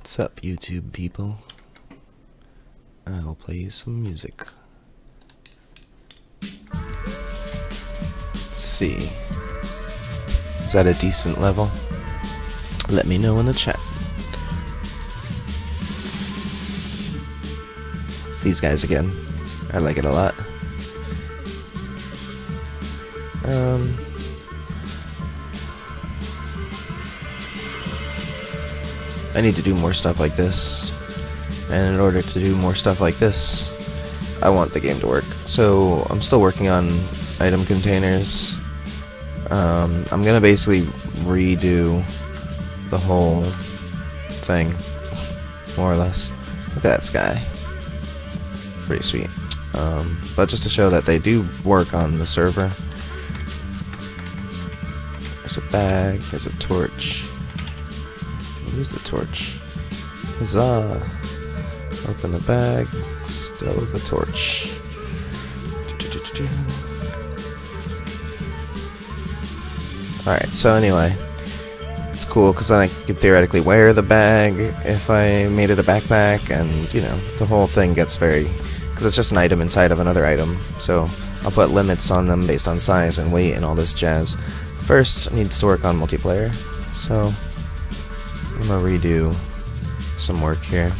What's up, YouTube people? I'll play you some music. Let's see. Is that a decent level? Let me know in the chat. It's these guys again. I like it a lot. I need to do more stuff like this, and in order to do more stuff like this, I want the game to work. So I'm still working on item containers. I'm gonna basically redo the whole thing, more or less. Look at that sky, pretty sweet. But just to show that they do work on the server. There's a bag, there's a torch. Use the torch. Huzzah! Open the bag, stow the torch. Alright, so anyway, it's cool because then I could theoretically wear the bag if I made it a backpack, and you know, the whole thing gets very, because it's just an item inside of another item, so I'll put limits on them based on size and weight and all this jazz. First, it needs to work on multiplayer, so I'm gonna redo some work here.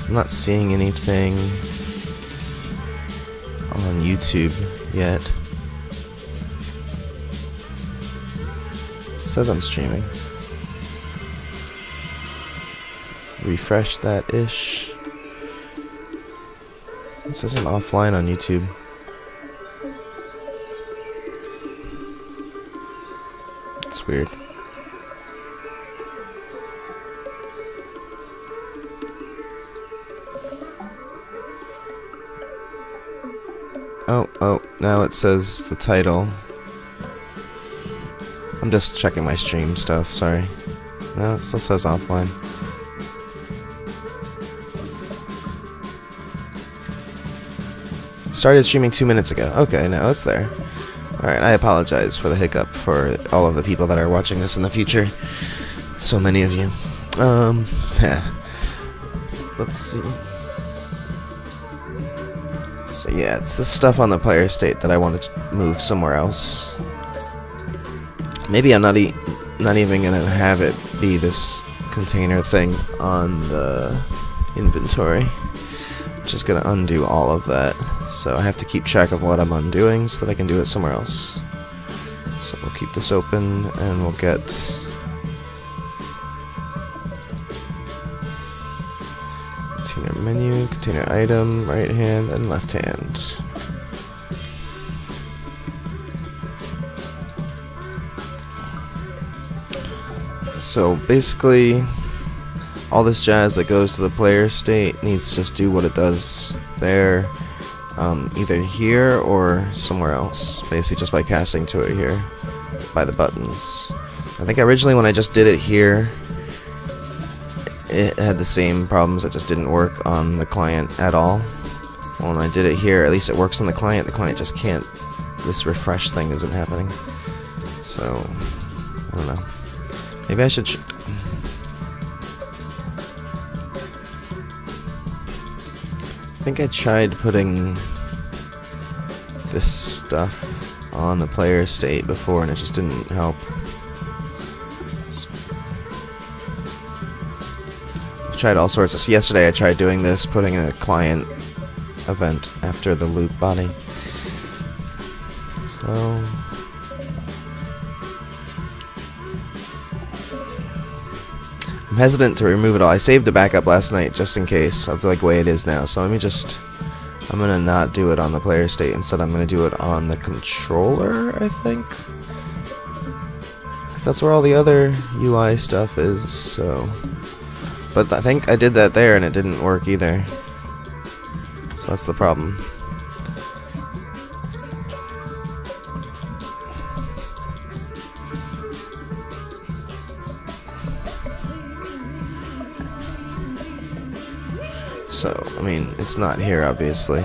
I'm not seeing anything on YouTube yet. It says I'm streaming. Refresh that ish. It says I'm offline on YouTube. It's weird. Oh, now it says the title. I'm just checking my stream stuff, sorry. No, it still says offline. Started streaming 2 minutes ago. Okay, now it's there. Alright, I apologize for the hiccup for all of the people that are watching this in the future. So many of you. Yeah. Let's see. So yeah, it's the stuff on the player state that I want to move somewhere else. Maybe I'm not even gonna have it be this container thing on the inventory. Just gonna undo all of that, so I have to keep track of what I'm undoing so that I can do it somewhere else. So we'll keep this open and we'll get container menu, container item, right hand and left hand. So basically all this jazz that goes to the player state needs to just do what it does there, either here or somewhere else, basically just by casting to it here by the buttons. I think originally when I just did it here, it had the same problems, it just didn't work on the client at all. When I did it here, at least it works on the client just can't, this refresh thing isn't happening. So, I don't know. Maybe I should I think I tried putting this stuff on the player state before and it just didn't help. I've tried all sorts of, so yesterday I tried doing this, putting a client event after the loop body. So I'm hesitant to remove it all. I saved the backup last night just in case of like the way it is now. So let me just, I'm gonna not do it on the player state. Instead I'm gonna do it on the controller, I think. Because that's where all the other UI stuff is, so. But I think I did that there and it didn't work either. So that's the problem. So, I mean, it's not here, obviously.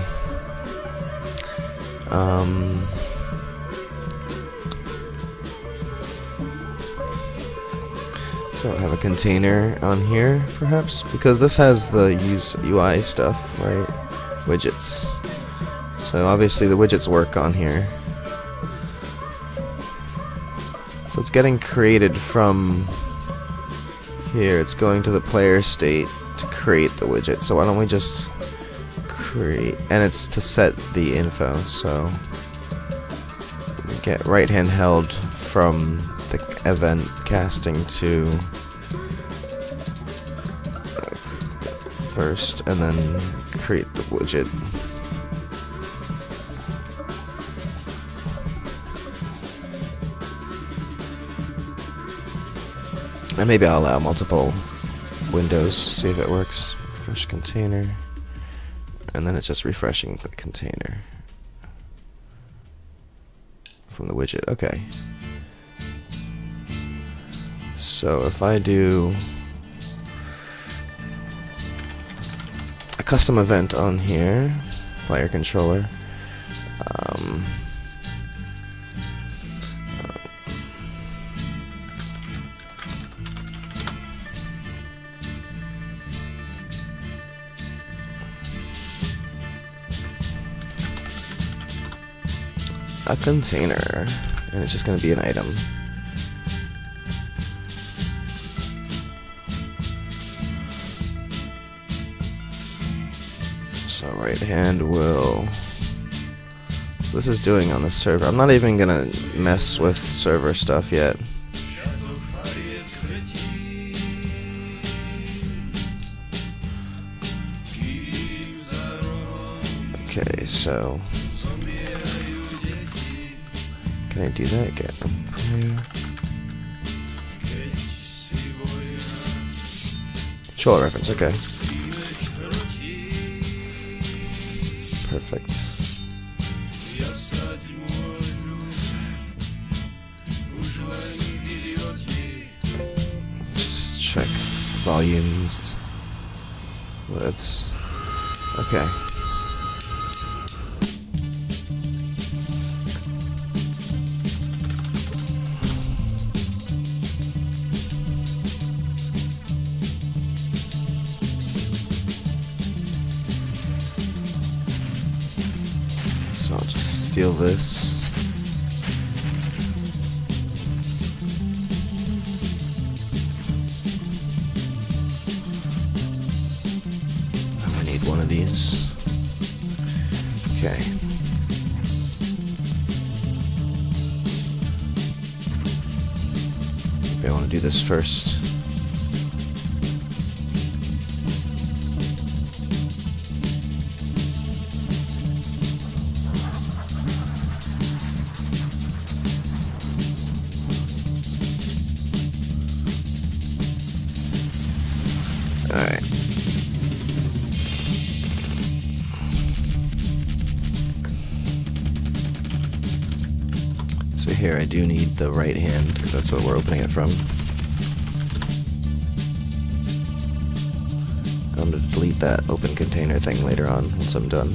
So have a container on here, perhaps, because this has the UI stuff, right? Widgets. So obviously the widgets work on here. So it's getting created from here. It's going to the player state to create the widget. So why don't we just create, and it's to set the info. So we get right hand held from the event casting to first, and then create the widget. And maybe I'll allow multiple windows, see if it works. Refresh container, and then it's just refreshing the container from the widget. Okay. So if I do a custom event on here, player controller, a container, and it's just going to be an item. So right hand will, so this is doing on the server. I'm not even going to mess with server stuff yet. Okay, so can I do that? Get player. Controller reference, okay. Perfect. Just check volumes. Whoops. Okay. So I'll just steal this. I need one of these. Okay. Maybe I want to do this first. Alright. So here I do need the right hand, because that's what we're opening it from. I'm going to delete that open container thing later on once I'm done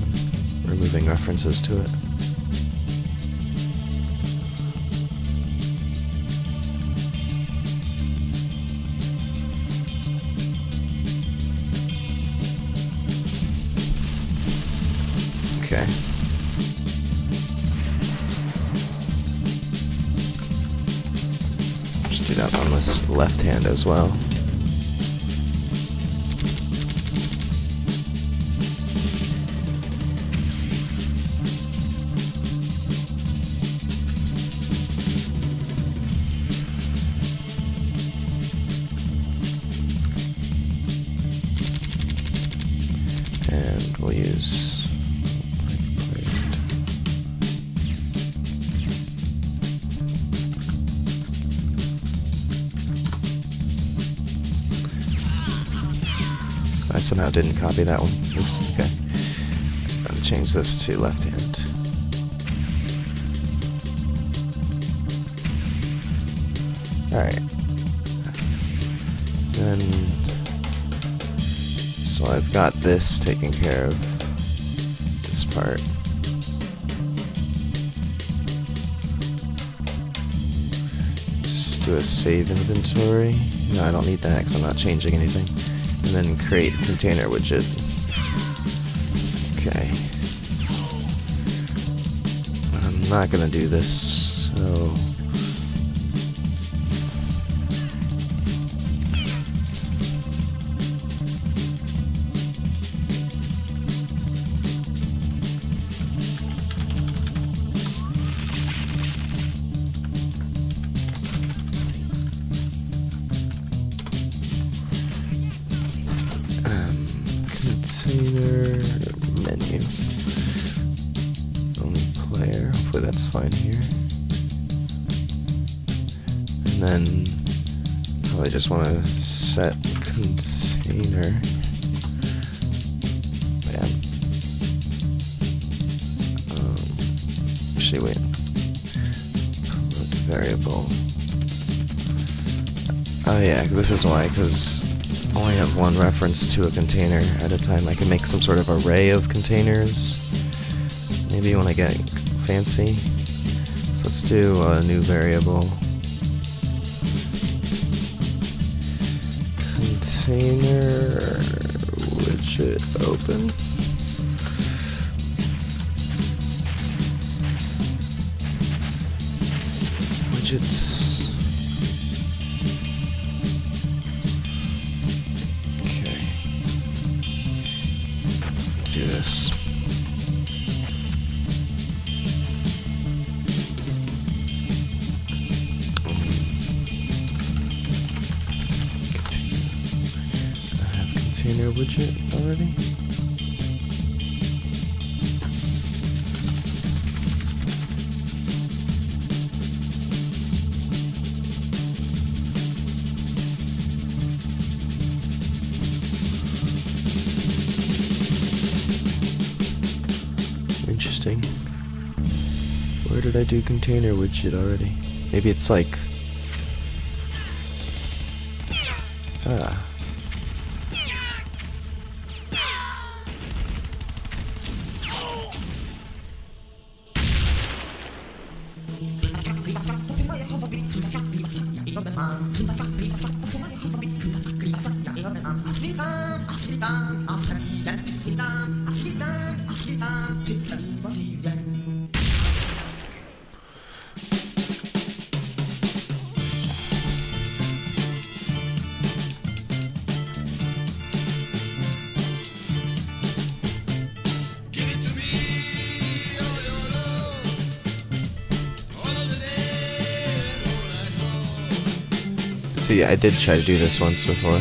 removing references to it. Okay. Just do that on this left hand as well. And we'll use I somehow didn't copy that one. Oops, okay. I'm going to change this to left hand. Alright. Then, so I've got this taken care of. This part. do a save inventory. No, I don't need that because I'm not changing anything. And then create container widget. Okay. I'm not gonna do this, so... Container menu. Only player. Hopefully that's fine here. And then probably just want to set container. Yeah. Actually, wait. Variable. Oh yeah, this is why, because I only have one reference to a container at a time. I can make some sort of array of containers. Maybe when I get fancy. So let's do a new variable. Container widget open. Widgets. Do this. I have container widget already. Interesting. Where did I do container widget already? Maybe it's like... Ah. So yeah, I did try to do this once before.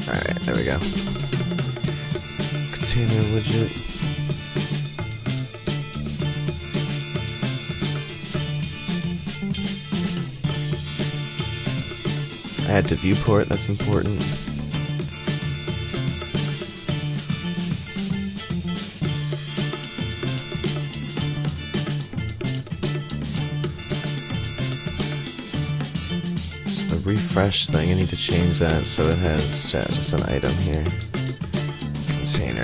Alright, there we go. Container widget. Add to viewport, that's important. Refresh thing, I need to change that so it has just an item here. Container.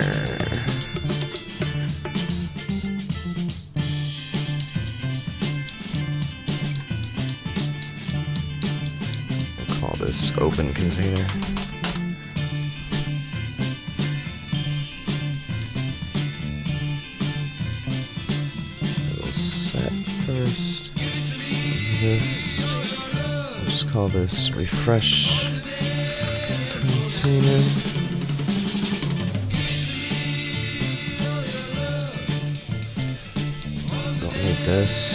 We'll call this open container. We'll set first. This. Call this refresh container. Don't need this.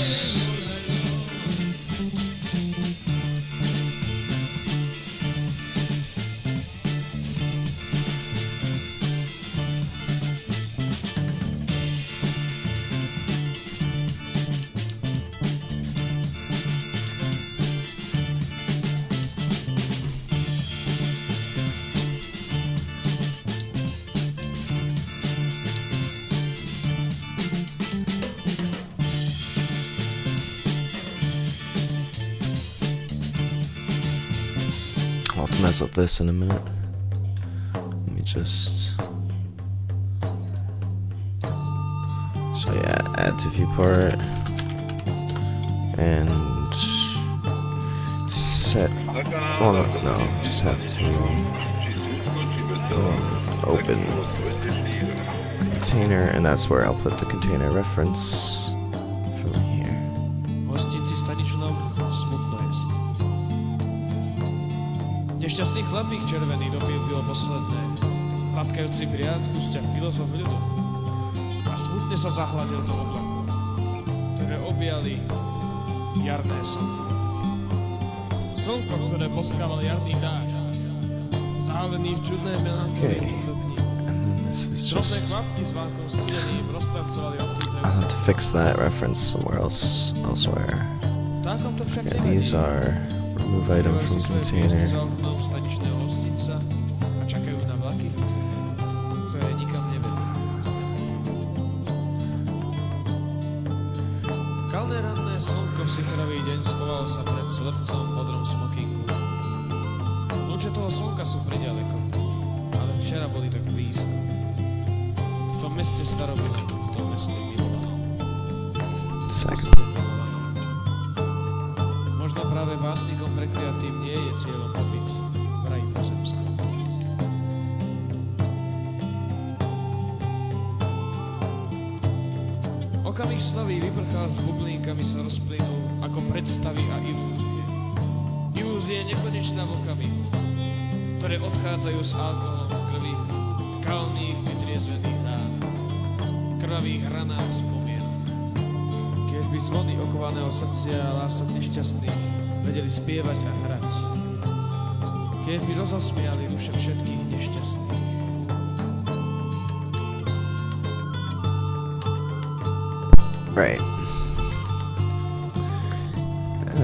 mess with this in a minute. Let me just... So yeah, add to viewport. And... set... Oh no, just have to... open... container, and that's where I'll put the container reference from here. Nešťastný chlapík červený dopiel posledné. Patkajúci priátku sťah filozof ľudu. A smutne sa zahladil do oblaku, ktoré objali jarné slnko. Slnko, ktoré boskával jarný dáž. Zálený v čudné melankolii. This is just... I'll have to fix that reference somewhere else, elsewhere. Okay, these are remove item from container. Kalné ranné slnko v sichravý deň schovalo sa pred slepcom v modrom smokingu. Lúče toho slnka sú priďaleko, ale včera boli tak blízko. V tom meste starobilom, v tom meste milovanom. Možno práve básnikom prekliatým nie je cieľom pobyt v raji pozemskom. Okamih snový vyprchal s bublinkami sa rozplynul ako predstavy a ilúzie. Ilúzie nekonečná v okamihu, ktoré odchádzajú s alkoholom v krvi, kalných vytriezvených rán, krvavých ranách spomienok. Keď by zvony okovaného srdcia a lások nešťastných vedeli spievať a hrať. Keď by rozosmiali duše všetkých nešťastných. Right.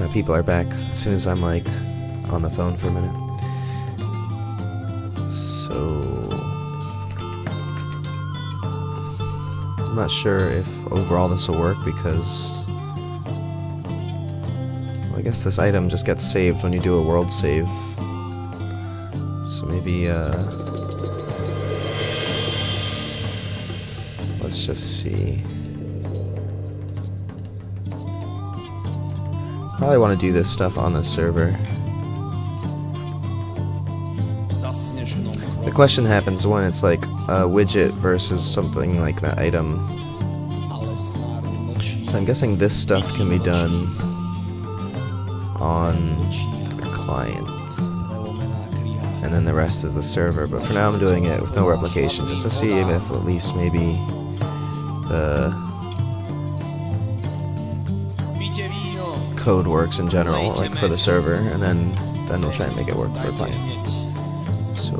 People are back as soon as I'm like on the phone for a minute. So I'm not sure if overall this will work because well, I guess this item just gets saved when you do a world save. So maybe let's just see. Probably want to do this stuff on the server. The question happens when it's like a widget versus something like that item. So I'm guessing this stuff can be done on the client. And then the rest is the server. But for now I'm doing it with no replication just to see if at least maybe the code works in general, like for the server, and then we'll try and make it work for a client. So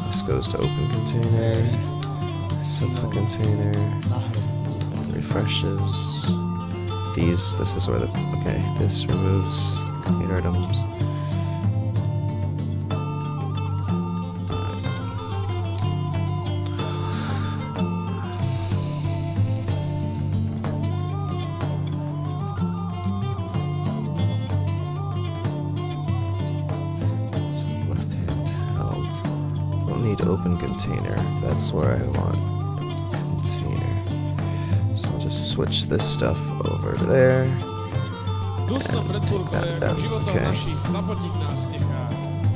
this goes to open container, sets the container, refreshes. This is where the, okay, this removes container items. Open container, that's where I want container. So I'll just switch this stuff over to there. And take that down. Okay.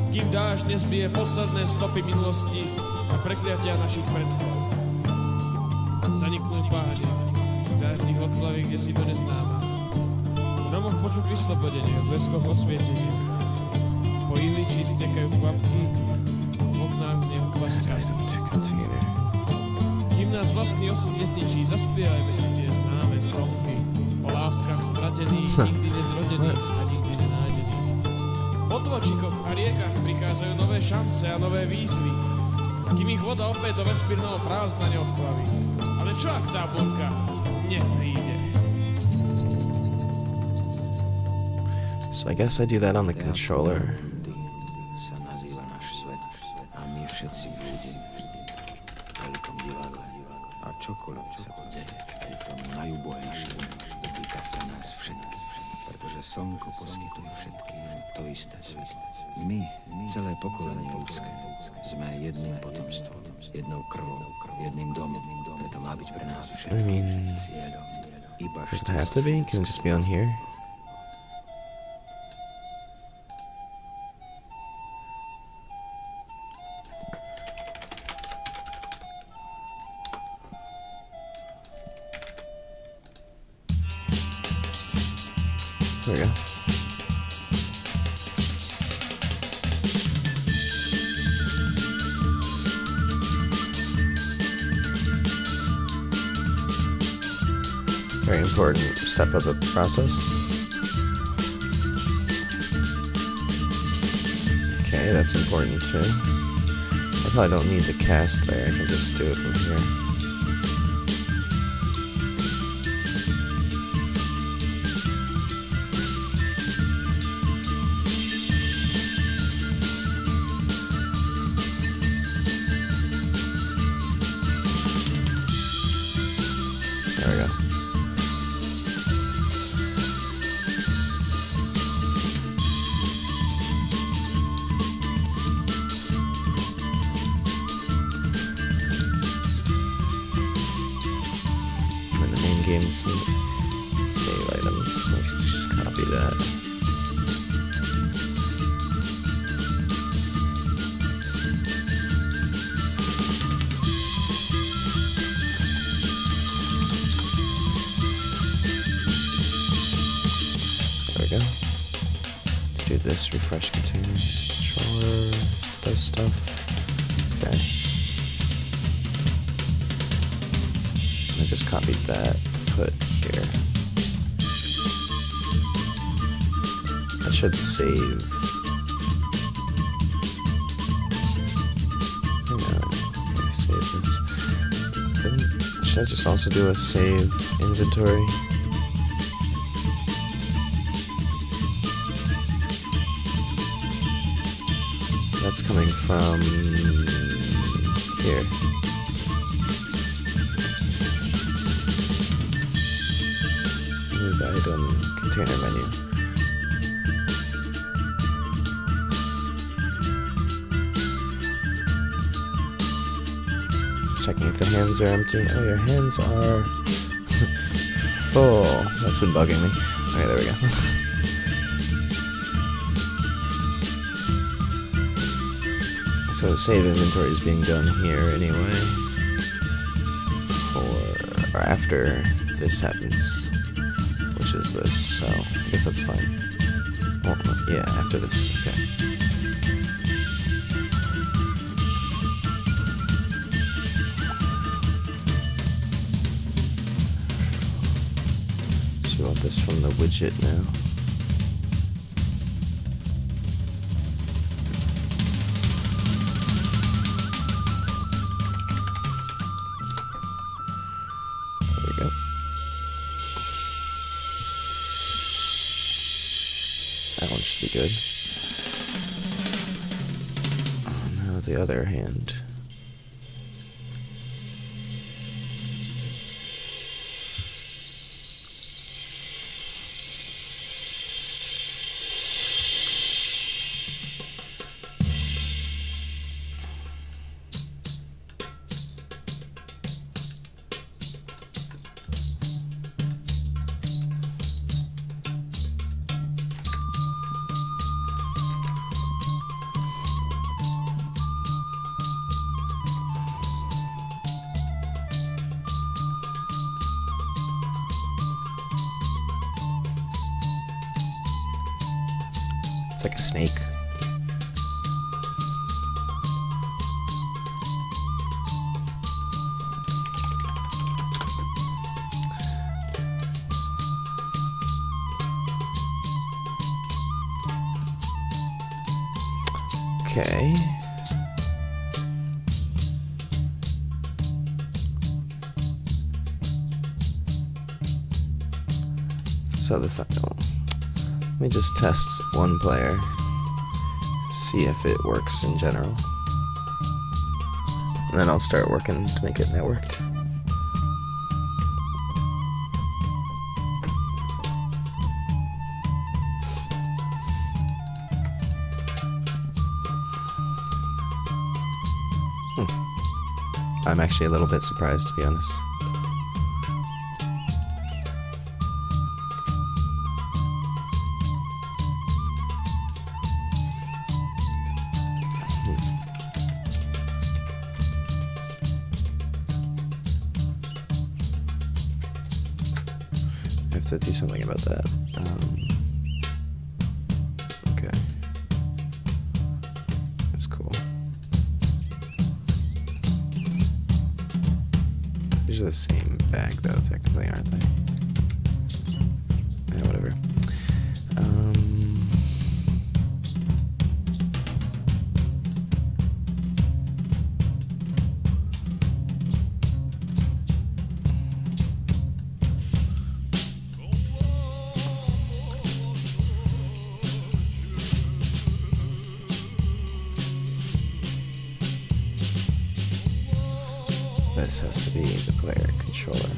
Kým dáš nezbije posledné stopy minulosti a prekliatia našich predkov. Zaniknú páde, dáždých odplavy, kde si to neznáma. V domoch počuť vyslobodenie, v bleskoch osvietenie. Po ihličí stekajú kvapky, v oknách nehu kvasťajú. Kým nás vlastný osud nezničí, zaspievajme si tie známe songy o láskach stratených, nikdy nezrodených a nikdy nenájdených. Po tvočikoch a riekach prichádzajú nové šance a nové výzvy, kým ich voda opäť do vesmírneho prázdna neodplaví. Ale čo ak tá búrka nepríde? So I guess I do that on the controller. Všetci budeme v veľkom divadle a čokoľvek sa podeje, aj tomu najúbohejšiemu, dotýka sa nás všetkých, pretože slnko poskytuje všetkým to isté svetlo. My, celé pokolenie ľudské, sme jedným potomstvom, jednou krvou, jedným domom. Preto má byť pre nás všetkým cieľom. Iba Does it have to be? Can it just be on here? There we go. Very important step of the process. Okay, that's important too. I probably don't need the cast there, I can just do it from here. There we go. And the main game save items. Just copy that. There we go. Do this refresh container. Controller does stuff. Okay. I just copied that to put here. That should save. Hang on. Let me save this. Should I just also do a save inventory? That's coming from here. Move item, container menu. Just checking if the hands are empty. Oh, your hands are full. That's been bugging me. Okay, there we go. So the save inventory is being done here anyway, before or after this happens, which is this. So I guess that's fine. Well, yeah, after this. Okay. So you want this from the widget now. That one should be good. Oh, now the other hand. It's like a snake. Okay. So the final. Let me just test one player, see if it works in general, and then I'll start working to make it networked. I'm actually a little bit surprised, to be honest. I have to do something about that. Okay. That's cool. These are the same bag, though, technically, aren't they? Yeah, whatever. This has to be the player controller.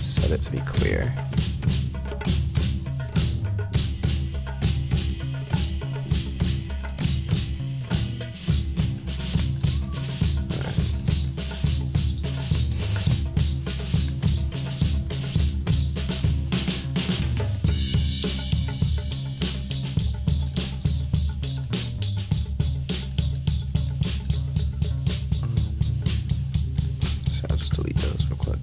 Set it to be clear. So I'll just delete those real quick.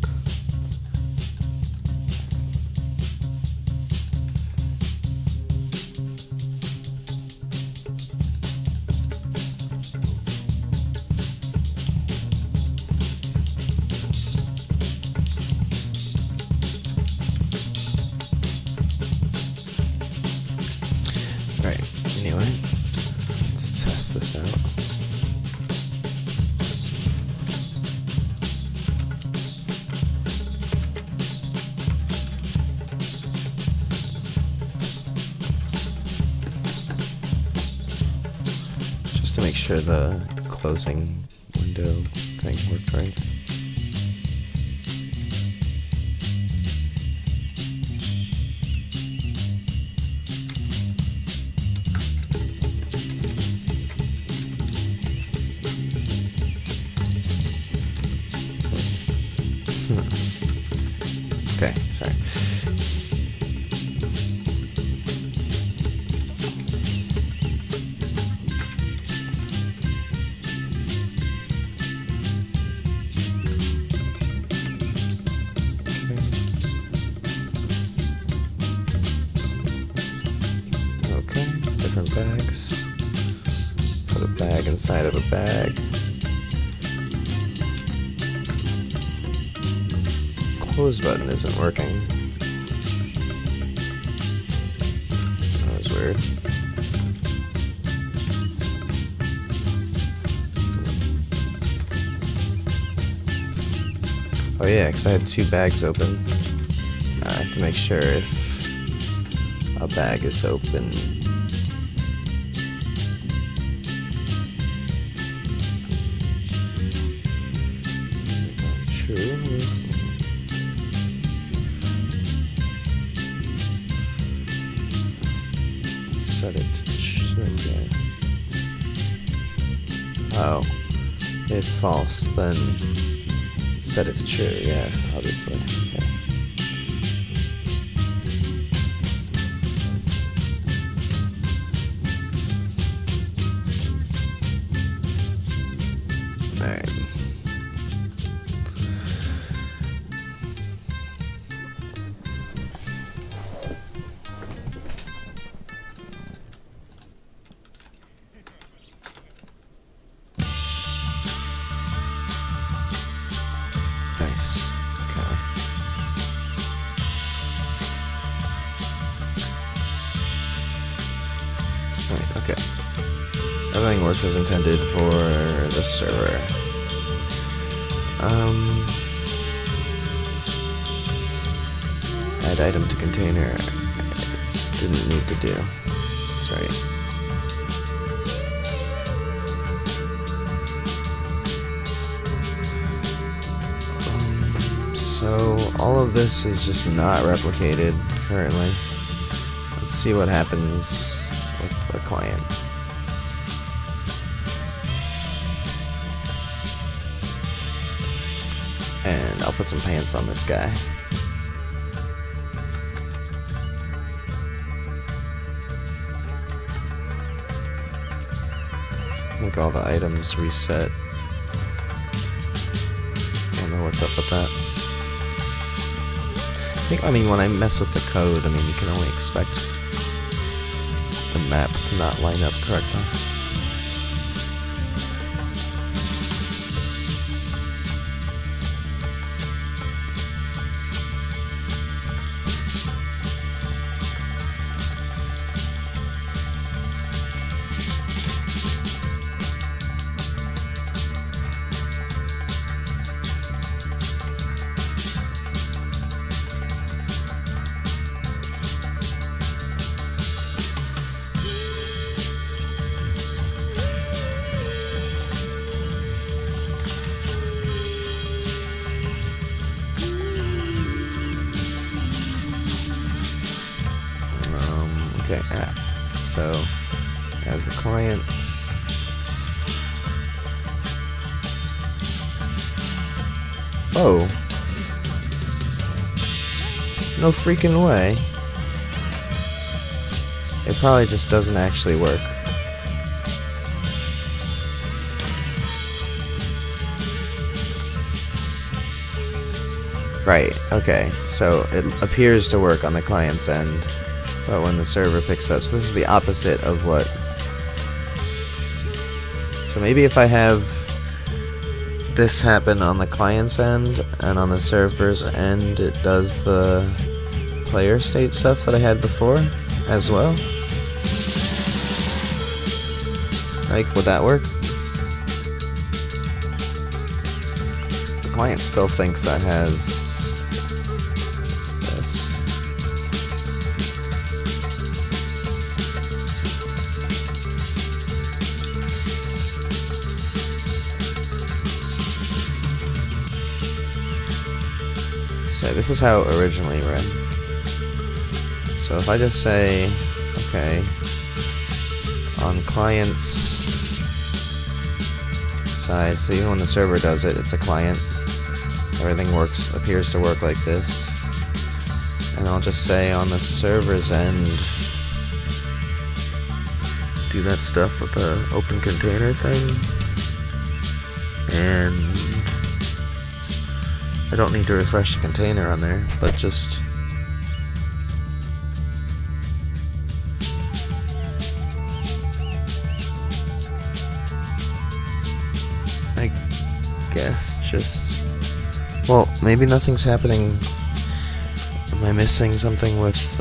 Right, anyway, let's test this out. Just to make sure the closing window thing worked right. Okay, sorry. Okay, different bags. Put a bag inside of a bag. Close button isn't working. That was weird. Oh yeah, because I had two bags open. I have to make sure if a bag is open. True. Set it to true. Oh, if false, then set it to true. Yeah, obviously. Okay. Alright. Nice. Okay. Right, okay. Everything works as intended for the server. Add item to container. Didn't need to do. Sorry. So all of this is just not replicated currently. Let's see what happens with the client. And I'll put some pants on this guy. I think all the items reset. I don't know what's up with that. I mean, when I mess with the code, I mean, you can only expect the map to not line up correctly. Okay, app. So, as a client, oh, no freaking way. It probably just doesn't actually work. Right, okay, so it appears to work on the client's end. But when the server picks up, so this is the opposite of what. So maybe if I have this happen on the client's end, and on the server's end it does the player state stuff that I had before as well. Like, would that work? The client still thinks that has this. So this is how it originally read. So if I just say, okay, on client's side, so even when the server does it, it's a client. Everything appears to work like this. And I'll just say on the server's end, do that stuff with the open container thing. And I don't need to refresh the container on there, but just I guess just, well, maybe nothing's happening. Am I missing something with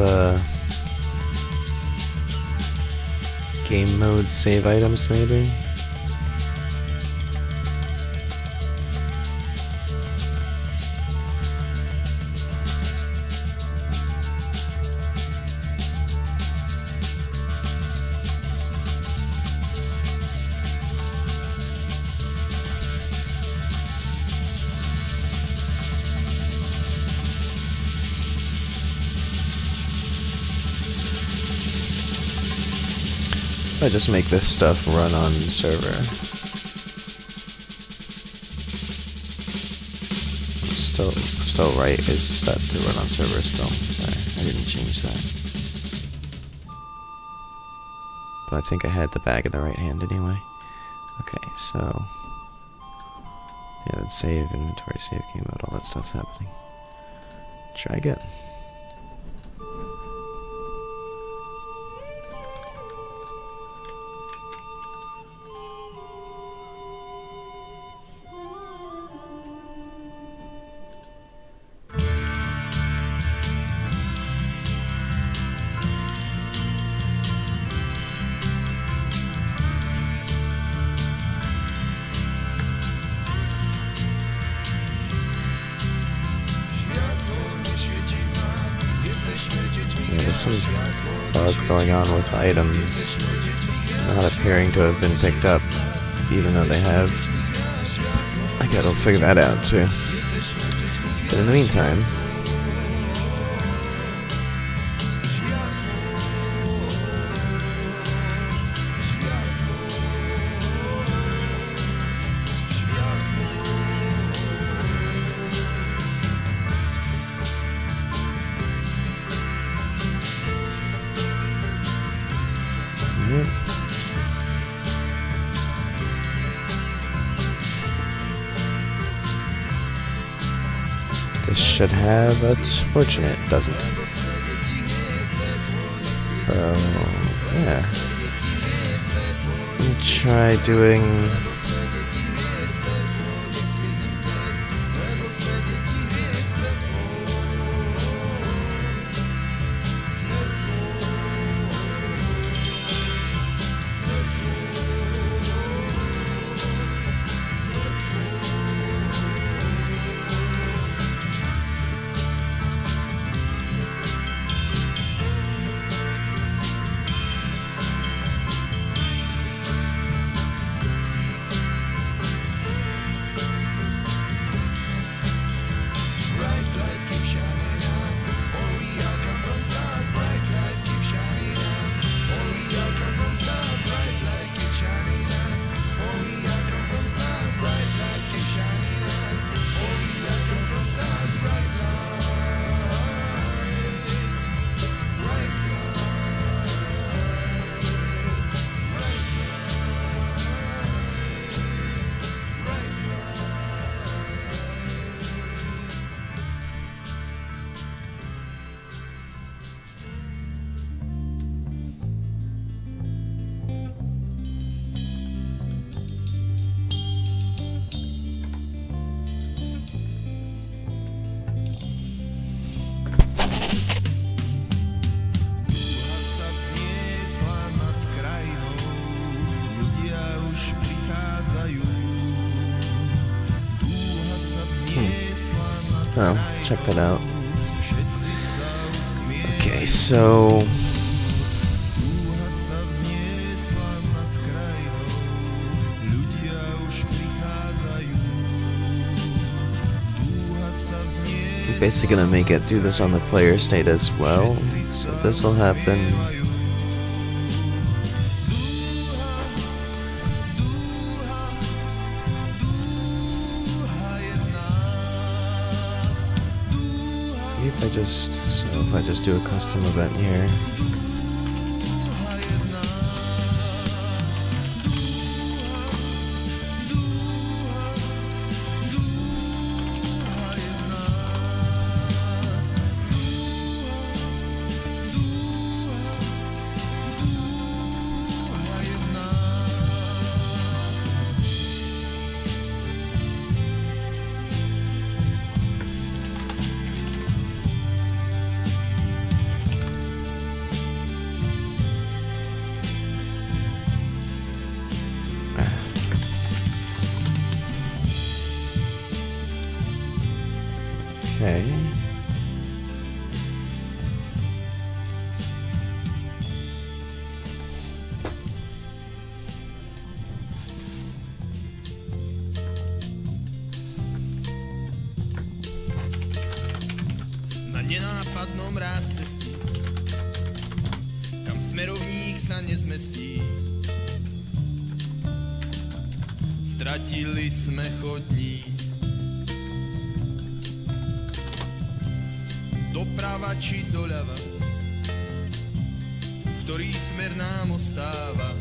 game mode save items maybe? I just make this stuff run on server. Still right is set to run on server still. Sorry, I didn't change that. But I think I had the bag in the right hand anyway. Okay, so yeah, let's save, inventory, save game mode, all that stuff's happening. Try again. There's some bug going on with items not appearing to have been picked up, even though they have. I gotta figure that out too. But in the meantime, this should have a torch in it. Doesn't. So, yeah. Let me try doing... Oh, let's check that out. Okay, so... I'm basically gonna make it do this on the player state as well. So this will happen. If I just do a custom event here. Okay. Na nenápadnom ráz cestí, kam smerovník sa nezmestí. Stratili sme chodník. Doprava či doľava, ktorý smer nám ostáva,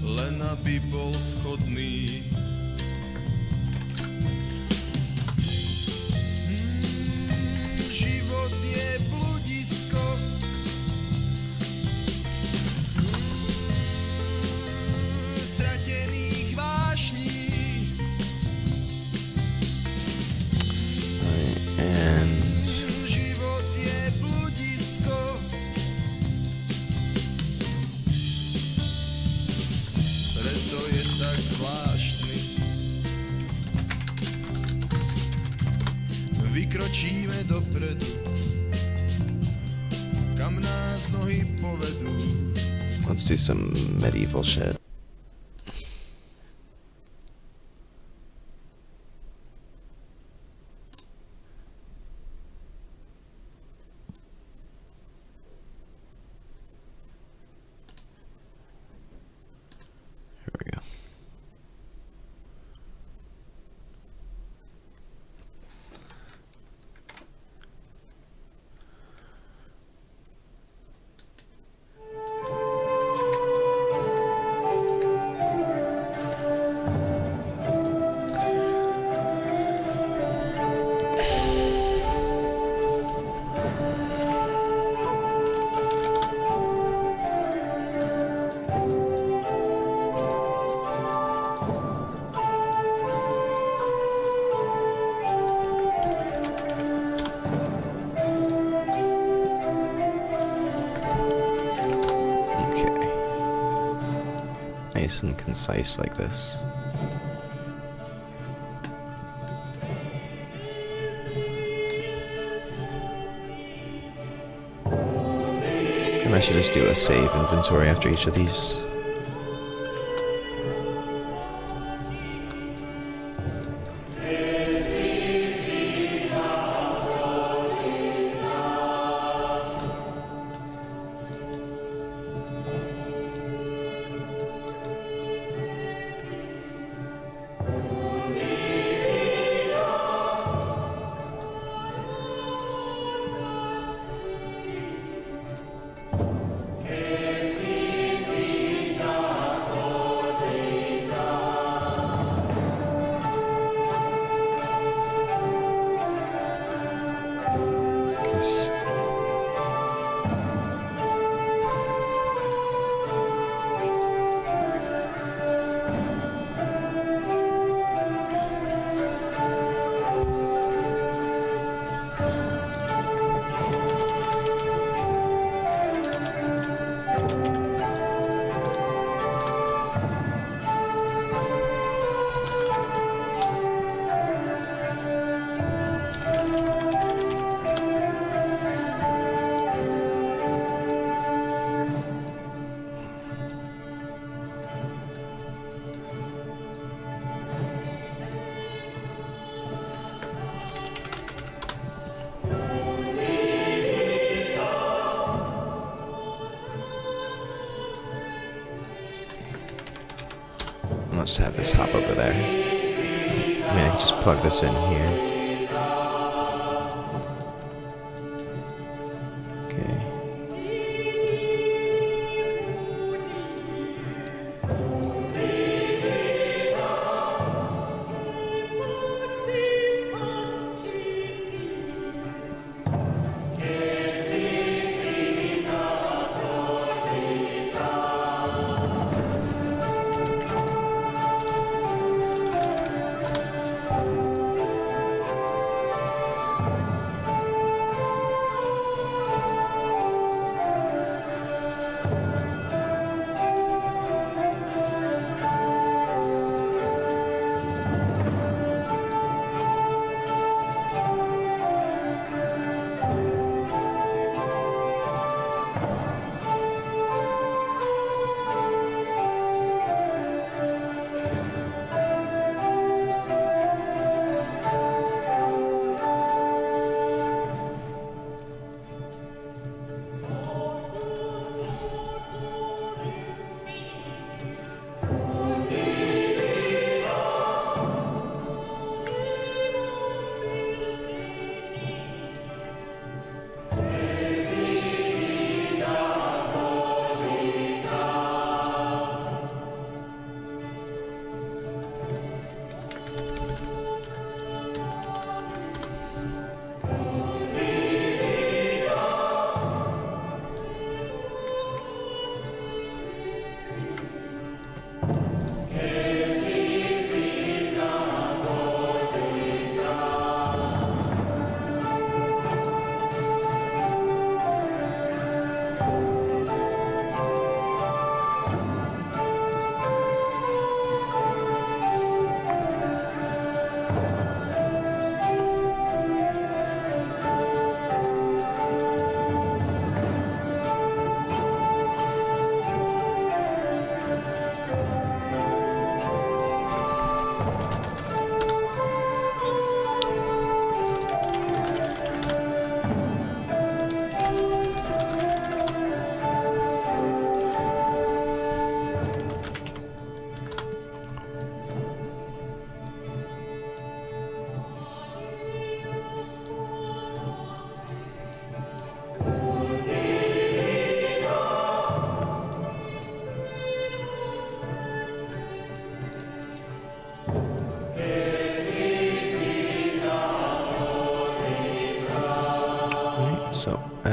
len aby bol schodný. Život je bludisko, stratených vášní. Život je bludisko, preto je tak zvláštny. Vykročíme dopredu, kam nás nohy povedú. Let's do some medieval shit. Here we go. Nice and concise like this. And I should just do a save inventory after each of these. I'll just have this hop over there. I mean, I could just plug this in here. Okay.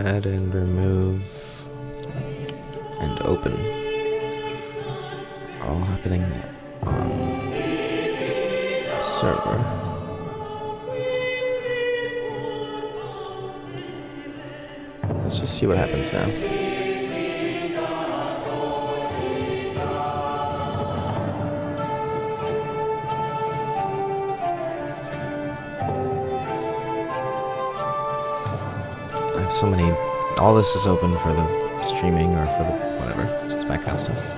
add and remove and open. All happening on the server. Let's just see what happens now. I have so many. All this is open for the streaming or for the whatever, just background stuff.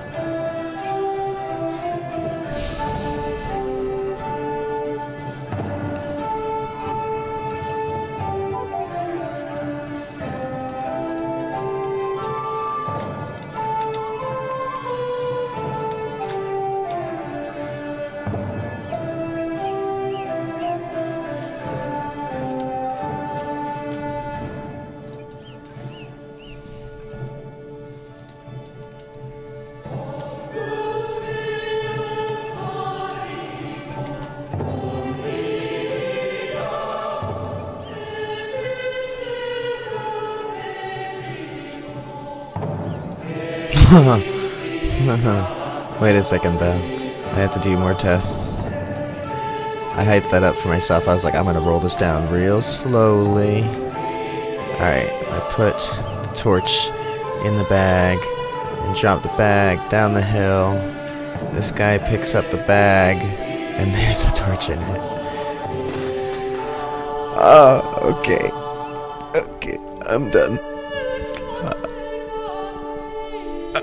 Wait a second though. I have to do more tests. I hyped that up for myself. I was like, I'm gonna roll this down real slowly. Alright, I put the torch in the bag and drop the bag down the hill. This guy picks up the bag and there's a torch in it. Oh, okay. Okay, I'm done.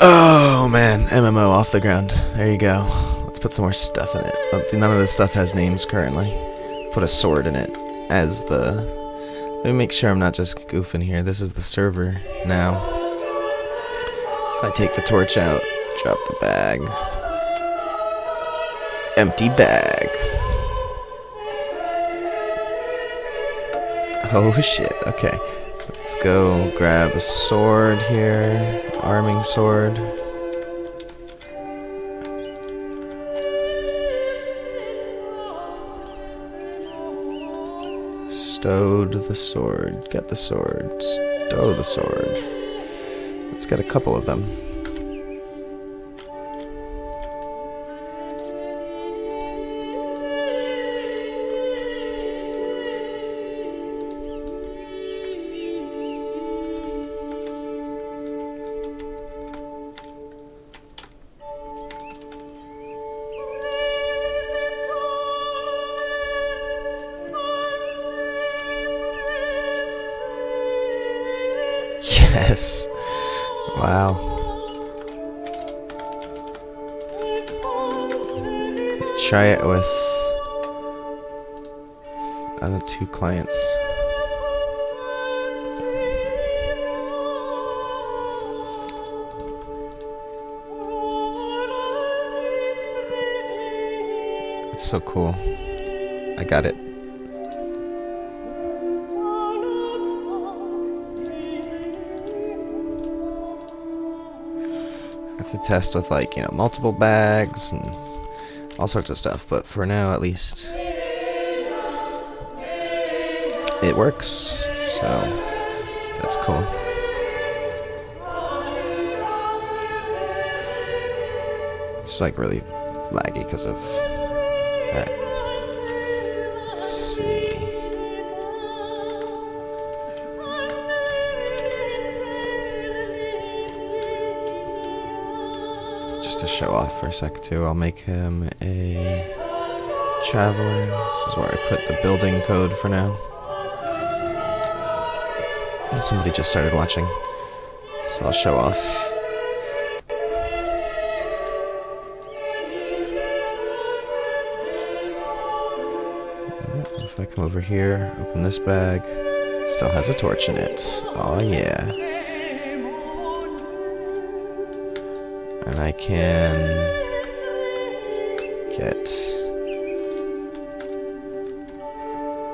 Oh man, MMO off the ground. There you go. Let's put some more stuff in it. None of this stuff has names currently. Put a sword in it as the... Let me make sure I'm not just goofing here. This is the server now. If I take the torch out, drop the bag. Empty bag. Oh shit, okay. Let's go grab a sword here. Arming sword. Stowed the sword. Get the sword. Stow the sword. Let's get a couple of them. Yes. Wow. Let's try it with other two clients. It's so cool. I got it. To test with, like, you know, multiple bags and all sorts of stuff, but for now at least it works, so that's cool. It's like really laggy because of... Alright, let's see. Just to show off for a sec too, I'll make him a traveler. This is where I put the building code for now. And somebody just started watching, so I'll show off. If I come over here, open this bag, it still has a torch in it. Oh yeah. And I can get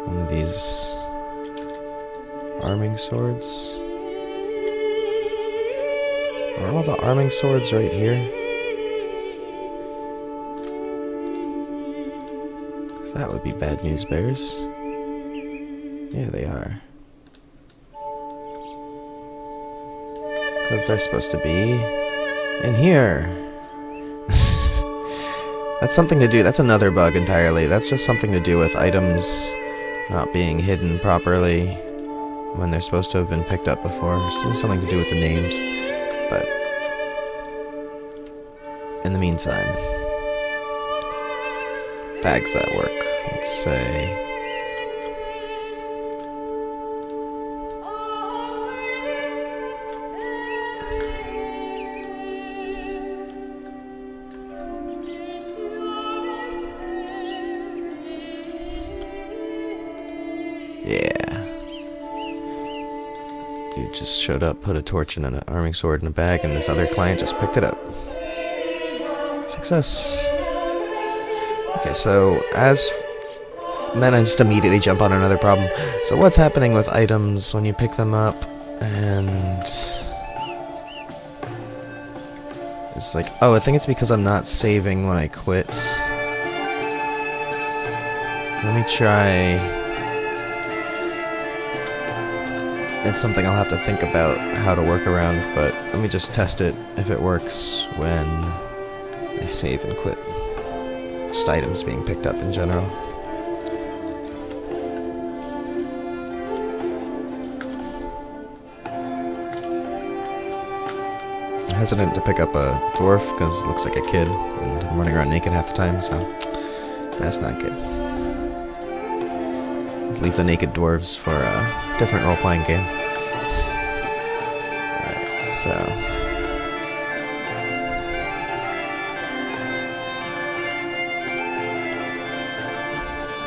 one of these arming swords. Are all the arming swords right here? Because that would be bad news bears. Yeah, they are. because they're supposed to be in here. That's something to do. That's another bug entirely. That's just something to do with items not being hidden properly when they're supposed to have been picked up before. Something to do with the names. But in the meantime, bags that work. Let's say dude just showed up, put a torch and an arming sword in a bag, and this other client just picked it up. Success. Okay, so then I just immediately jump on another problem. So what's happening with items when you pick them up, and it's like, oh, I think it's because I'm not saving when I quit. Let me try. It's something I'll have to think about how to work around, but let me just test it if it works when I save and quit. Just items being picked up in general. I'm hesitant to pick up a dwarf because it looks like a kid and I'm running around naked half the time, so that's not good. Let's leave the naked dwarves for a different role-playing game. Alright, so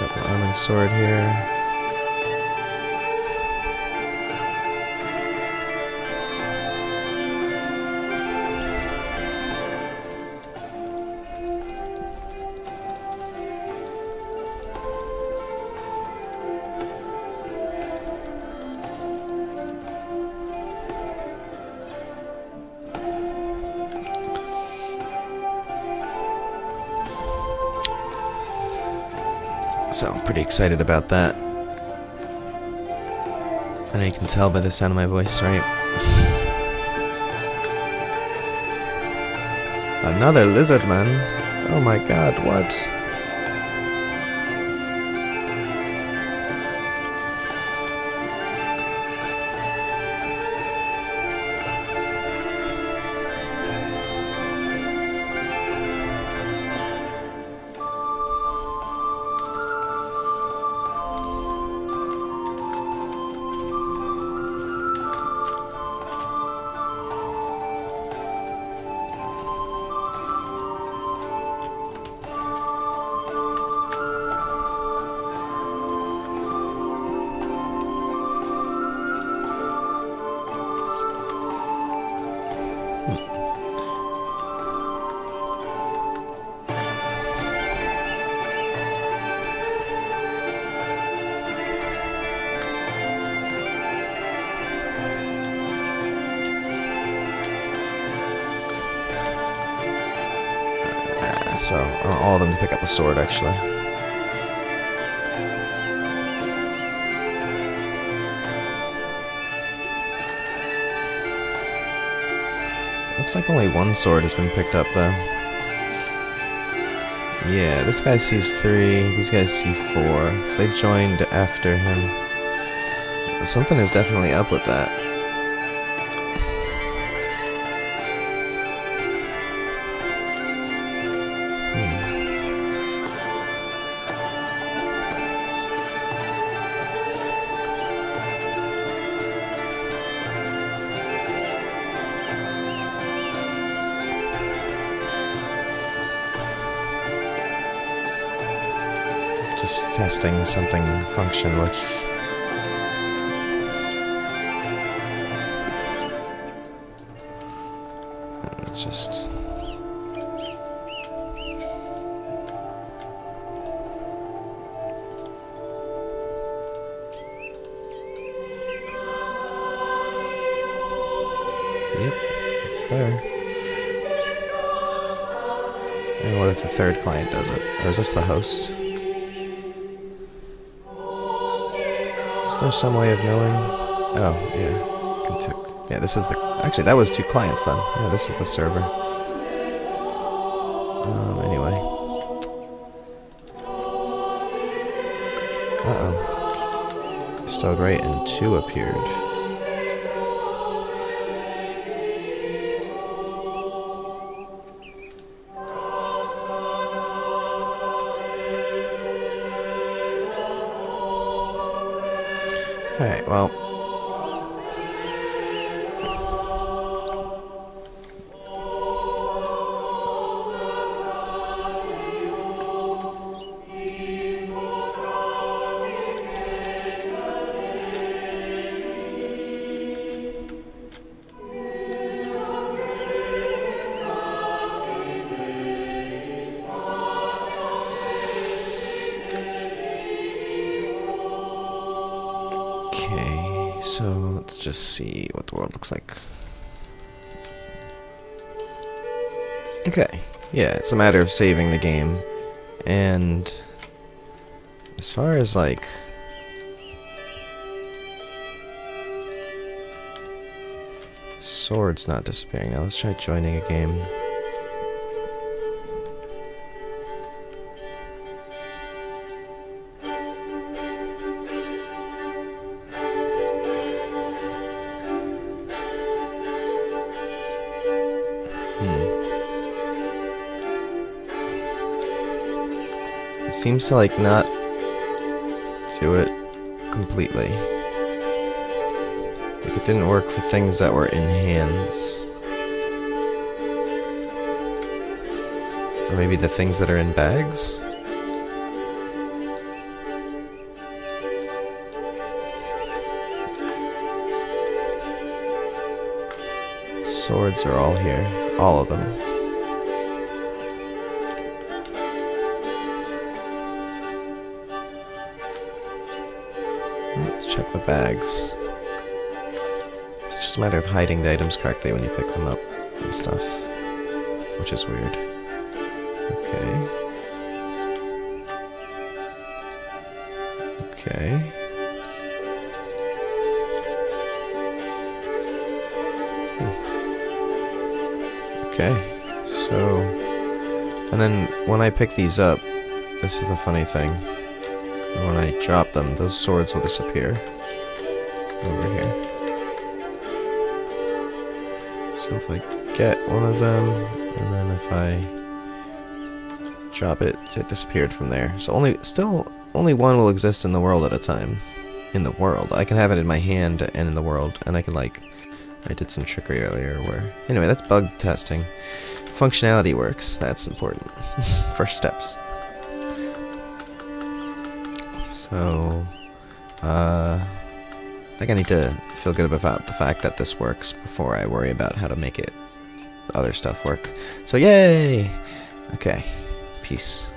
got my arming sword here. So I'm pretty excited about that. I know you can tell by the sound of my voice, right? Another lizard man? Oh my god, what? So, I want all of them to pick up a sword, actually. Looks like only one sword has been picked up, though. Yeah, this guy sees 3, these guys see 4, because they joined after him. Something is definitely up with that. Just testing something function with. It's just. Yep, it's there. And what if the third client does it? Or is this the host? Is there some way of knowing? Oh, yeah. Yeah, this is the... Actually, that was 2 clients then. Yeah, this is the server. Anyway. Uh-oh. Stowed right and 2 appeared. Alright, well... Okay, so let's just see what the world looks like. Okay, yeah, it's a matter of saving the game. And as far as like... Sword's not disappearing. Now let's try joining a game. It seems to like not do it completely. Like it didn't work for things that were in hands. Or maybe the things that are in bags? Swords are all here. All of them. Let's check the bags. It's just a matter of hiding the items correctly when you pick them up and stuff. Which is weird. Okay. Okay. Okay. So... And then when I pick these up, this is the funny thing. When I drop them, those swords will disappear over here. So if I get one of them, and then if I drop it, it disappeared from there. So only one will exist in the world at a time. In the world. I can have it in my hand and in the world, and I can like... I did some trickery earlier where... Anyway, that's bug testing. Functionality works, that's important. First steps. So, I think I need to feel good about the fact that this works before I worry about how to make it other stuff work. So, yay! Okay, peace.